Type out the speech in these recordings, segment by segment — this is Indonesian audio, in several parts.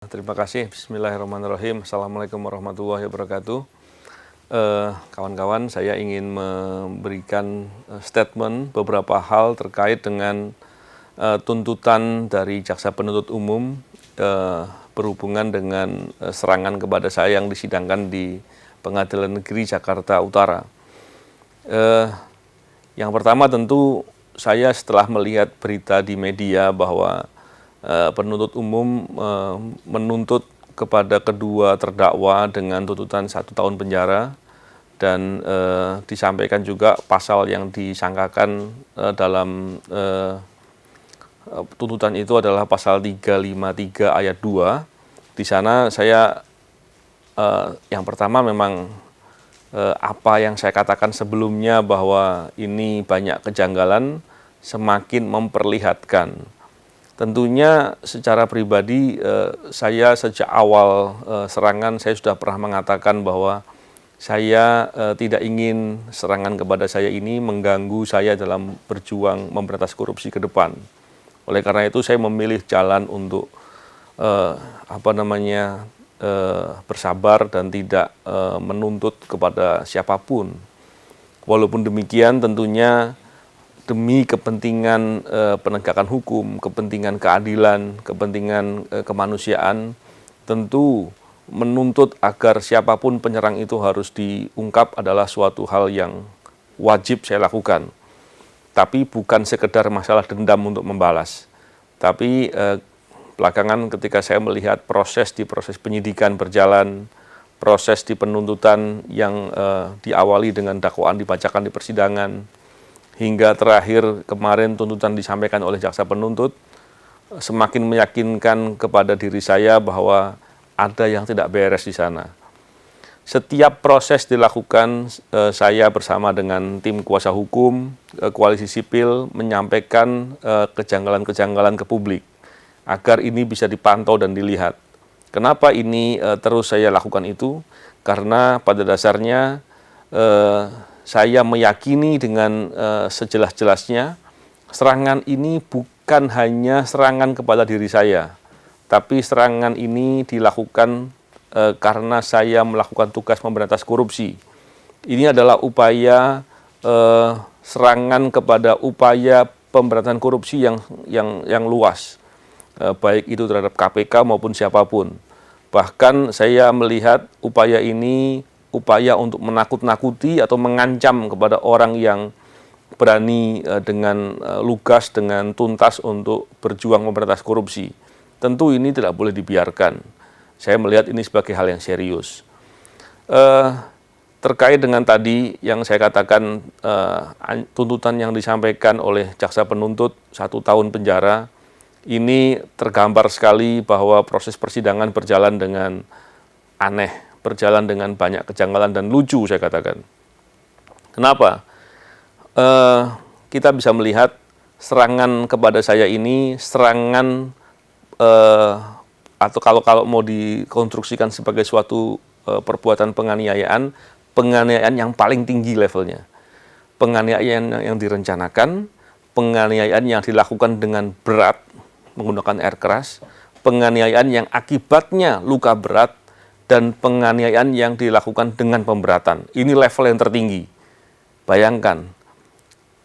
Terima kasih. Bismillahirrahmanirrahim. Assalamualaikum warahmatullahi wabarakatuh. Kawan-kawan, saya ingin memberikan statement beberapa hal terkait dengan tuntutan dari Jaksa Penuntut Umum berhubungan dengan serangan kepada saya yang disidangkan di Pengadilan Negeri Jakarta Utara. Yang pertama tentu saya setelah melihat berita di media bahwa penuntut umum menuntut kepada kedua terdakwa dengan tuntutan 1 tahun penjara dan disampaikan juga pasal yang disangkakan dalam tuntutan itu adalah pasal 353 ayat 2. Di sana saya yang pertama memang apa yang saya katakan sebelumnya bahwa ini banyak kejanggalan semakin memperlihatkan. Tentunya secara pribadi saya sejak awal serangan saya sudah pernah mengatakan bahwa saya tidak ingin serangan kepada saya ini mengganggu saya dalam berjuang memberantas korupsi ke depan. Oleh karena itu saya memilih jalan untuk bersabar dan tidak menuntut kepada siapapun. Walaupun demikian tentunya demi kepentingan penegakan hukum, kepentingan keadilan, kepentingan kemanusiaan, tentu menuntut agar siapapun penyerang itu harus diungkap adalah suatu hal yang wajib saya lakukan. Tapi bukan sekedar masalah dendam untuk membalas. Tapi belakangan ketika saya melihat proses penyidikan berjalan, proses di penuntutan yang diawali dengan dakwaan dibacakan di persidangan, hingga terakhir kemarin tuntutan disampaikan oleh jaksa penuntut, semakin meyakinkan kepada diri saya bahwa ada yang tidak beres di sana. Setiap proses dilakukan, saya bersama dengan tim kuasa hukum, koalisi sipil, menyampaikan kejanggalan-kejanggalan ke publik, agar ini bisa dipantau dan dilihat. Kenapa ini terus saya lakukan itu? Karena pada dasarnya saya meyakini dengan sejelas-jelasnya serangan ini bukan hanya serangan kepada diri saya, tapi serangan ini dilakukan karena saya melakukan tugas memberantas korupsi. Ini adalah upaya serangan kepada upaya pemberantasan korupsi yang luas, baik itu terhadap KPK maupun siapapun. Bahkan saya melihat upaya ini upaya untuk menakut-nakuti atau mengancam kepada orang yang berani dengan lugas, dengan tuntas untuk berjuang memberantas korupsi. Tentu ini tidak boleh dibiarkan. Saya melihat ini sebagai hal yang serius. Terkait dengan tadi yang saya katakan tuntutan yang disampaikan oleh jaksa penuntut 1 tahun penjara, ini tergambar sekali bahwa proses persidangan berjalan dengan aneh, berjalan dengan banyak kejanggalan dan lucu saya katakan. Kenapa? Kita bisa melihat serangan kepada saya ini serangan atau kalau mau dikonstruksikan sebagai suatu perbuatan penganiayaan yang paling tinggi levelnya. Penganiayaan yang direncanakan, penganiayaan yang dilakukan dengan berat menggunakan air keras, penganiayaan yang akibatnya luka berat, dan penganiayaan yang dilakukan dengan pemberatan. Ini level yang tertinggi. Bayangkan,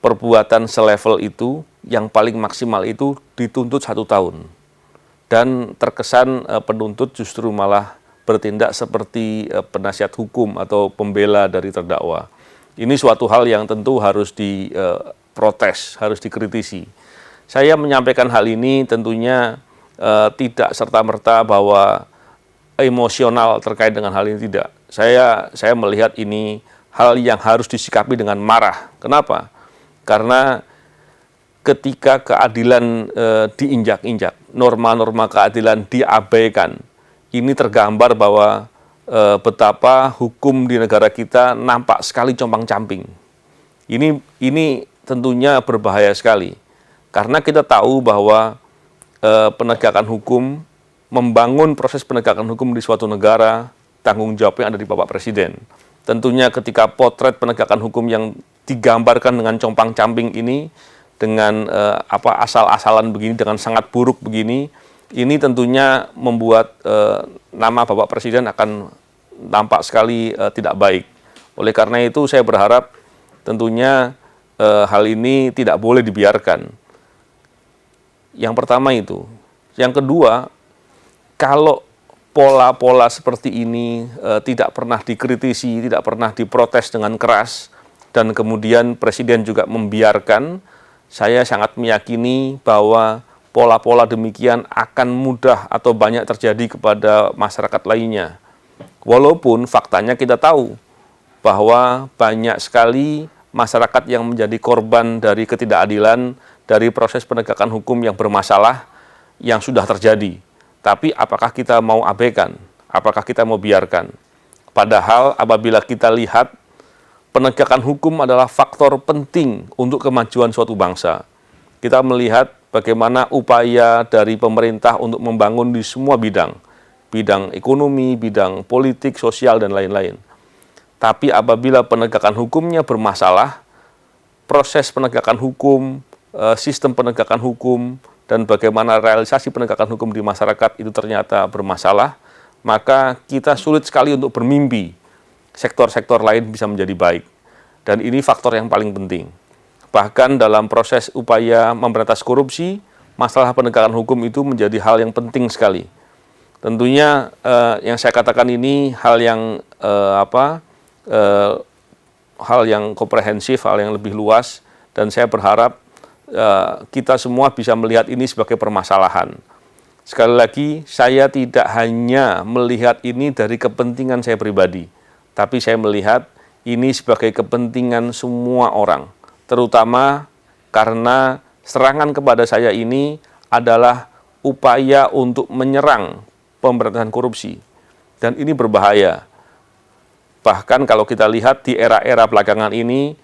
perbuatan selevel itu, yang paling maksimal itu dituntut 1 tahun. Dan terkesan penuntut justru malah bertindak seperti penasihat hukum atau pembela dari terdakwa. Ini suatu hal yang tentu harus diprotes, harus dikritisi. Saya menyampaikan hal ini tentunya tidak serta-merta bahwa emosional terkait dengan hal ini, tidak. Saya melihat ini hal yang harus disikapi dengan marah. Kenapa? Karena ketika keadilan diinjak-injak, norma-norma keadilan diabaikan, ini tergambar bahwa betapa hukum di negara kita nampak sekali compang-camping. Ini tentunya berbahaya sekali. Karena kita tahu bahwa penegakan hukum, membangun proses penegakan hukum di suatu negara, tanggung jawabnya ada di Bapak Presiden. Tentunya ketika potret penegakan hukum yang digambarkan dengan compang-camping ini, dengan asal-asalan begini, dengan sangat buruk begini, ini tentunya membuat nama Bapak Presiden akan nampak sekali tidak baik. Oleh karena itu saya berharap tentunya hal ini tidak boleh dibiarkan. Yang pertama itu. Yang kedua, kalau pola-pola seperti ini tidak pernah dikritisi, tidak pernah diprotes dengan keras, dan kemudian Presiden juga membiarkan, saya sangat meyakini bahwa pola-pola demikian akan mudah atau banyak terjadi kepada masyarakat lainnya. Walaupun faktanya kita tahu bahwa banyak sekali masyarakat yang menjadi korban dari ketidakadilan, dari proses penegakan hukum yang bermasalah yang sudah terjadi. Tapi apakah kita mau abaikan? Apakah kita mau biarkan? Padahal apabila kita lihat penegakan hukum adalah faktor penting untuk kemajuan suatu bangsa. Kita melihat bagaimana upaya dari pemerintah untuk membangun di semua bidang. Bidang ekonomi, bidang politik, sosial, dan lain-lain. Tapi apabila penegakan hukumnya bermasalah, proses penegakan hukum, sistem penegakan hukum, dan bagaimana realisasi penegakan hukum di masyarakat itu ternyata bermasalah, maka kita sulit sekali untuk bermimpi sektor-sektor lain bisa menjadi baik. Dan ini faktor yang paling penting. Bahkan dalam proses upaya memberantas korupsi, masalah penegakan hukum itu menjadi hal yang penting sekali. Tentunya yang saya katakan ini hal yang hal yang komprehensif, hal yang lebih luas, dan saya berharap kita semua bisa melihat ini sebagai permasalahan. Sekali lagi, saya tidak hanya melihat ini dari kepentingan saya pribadi, tapi saya melihat ini sebagai kepentingan semua orang, terutama karena serangan kepada saya ini adalah upaya untuk menyerang pemberantasan korupsi. Dan ini berbahaya. Bahkan kalau kita lihat di era-era belakangan ini,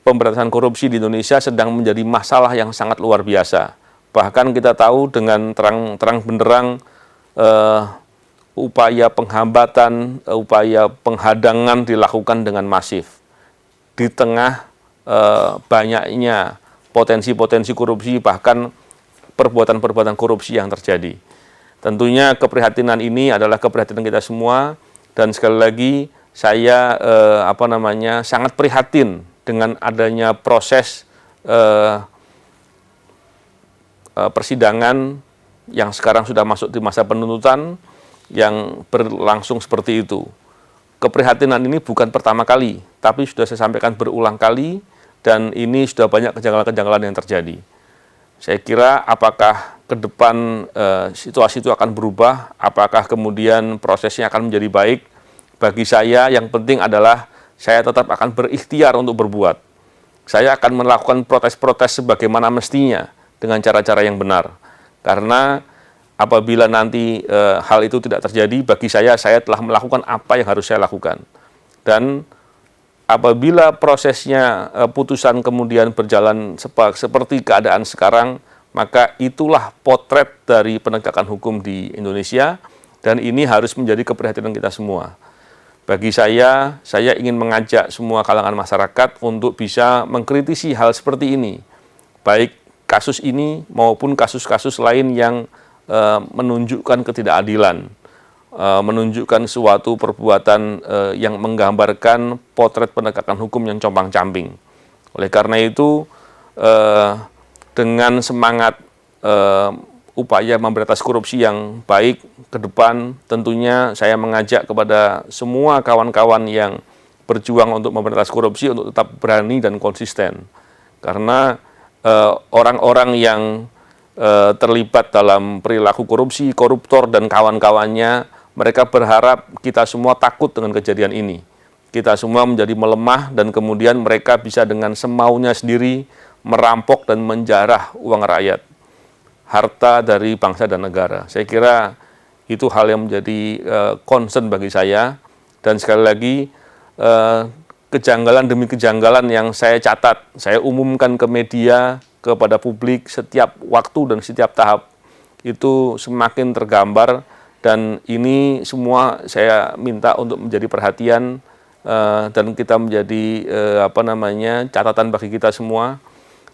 pemberantasan korupsi di Indonesia sedang menjadi masalah yang sangat luar biasa. Bahkan kita tahu dengan terang benderang upaya penghambatan, upaya penghadangan dilakukan dengan masif. Di tengah banyaknya potensi-potensi korupsi, bahkan perbuatan-perbuatan korupsi yang terjadi. Tentunya keprihatinan ini adalah keprihatinan kita semua, dan sekali lagi saya sangat prihatin dengan adanya proses persidangan yang sekarang sudah masuk di masa penuntutan yang berlangsung seperti itu. Keprihatinan ini bukan pertama kali, tapi sudah saya sampaikan berulang kali, dan ini sudah banyak kejanggalan-kejanggalan yang terjadi. Saya kira apakah ke depan situasi itu akan berubah, apakah kemudian prosesnya akan menjadi baik, bagi saya yang penting adalah saya tetap akan berikhtiar untuk berbuat. Saya akan melakukan protes-protes sebagaimana mestinya dengan cara-cara yang benar. Karena apabila nanti hal itu tidak terjadi, bagi saya telah melakukan apa yang harus saya lakukan. Dan apabila prosesnya putusan kemudian berjalan seperti keadaan sekarang, maka itulah potret dari penegakan hukum di Indonesia, dan ini harus menjadi keprihatinan kita semua. Bagi saya ingin mengajak semua kalangan masyarakat untuk bisa mengkritisi hal seperti ini, baik kasus ini maupun kasus-kasus lain yang menunjukkan ketidakadilan, menunjukkan suatu perbuatan yang menggambarkan potret penegakan hukum yang compang-camping. Oleh karena itu, dengan semangat upaya memberantas korupsi yang baik ke depan, tentunya saya mengajak kepada semua kawan-kawan yang berjuang untuk memberantas korupsi untuk tetap berani dan konsisten. Karena orang-orang yang terlibat dalam perilaku korupsi, koruptor, dan kawan-kawannya, mereka berharap kita semua takut dengan kejadian ini. Kita semua menjadi melemah, dan kemudian mereka bisa dengan semaunya sendiri merampok dan menjarah uang rakyat, harta dari bangsa dan negara. Saya kira itu hal yang menjadi concern bagi saya, dan sekali lagi kejanggalan demi kejanggalan yang saya catat, saya umumkan ke media, kepada publik setiap waktu dan setiap tahap, itu semakin tergambar, dan ini semua saya minta untuk menjadi perhatian dan kita menjadi catatan bagi kita semua.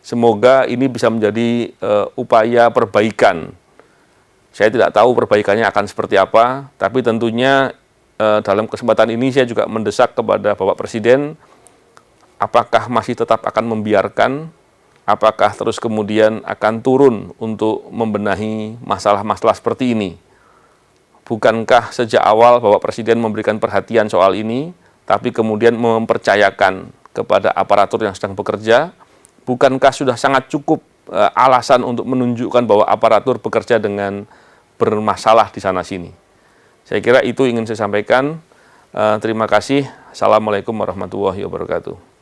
Semoga ini bisa menjadi upaya perbaikan. Saya tidak tahu perbaikannya akan seperti apa, tapi tentunya dalam kesempatan ini saya juga mendesak kepada Bapak Presiden, apakah masih tetap akan membiarkan, apakah terus kemudian akan turun untuk membenahi masalah-masalah seperti ini. Bukankah sejak awal Bapak Presiden memberikan perhatian soal ini, tapi kemudian mempercayakan kepada aparatur yang sedang bekerja? Bukankah sudah sangat cukup alasan untuk menunjukkan bahwa aparatur bekerja dengan bermasalah di sana-sini? Saya kira itu ingin saya sampaikan. Terima kasih. Assalamualaikum warahmatullahi wabarakatuh.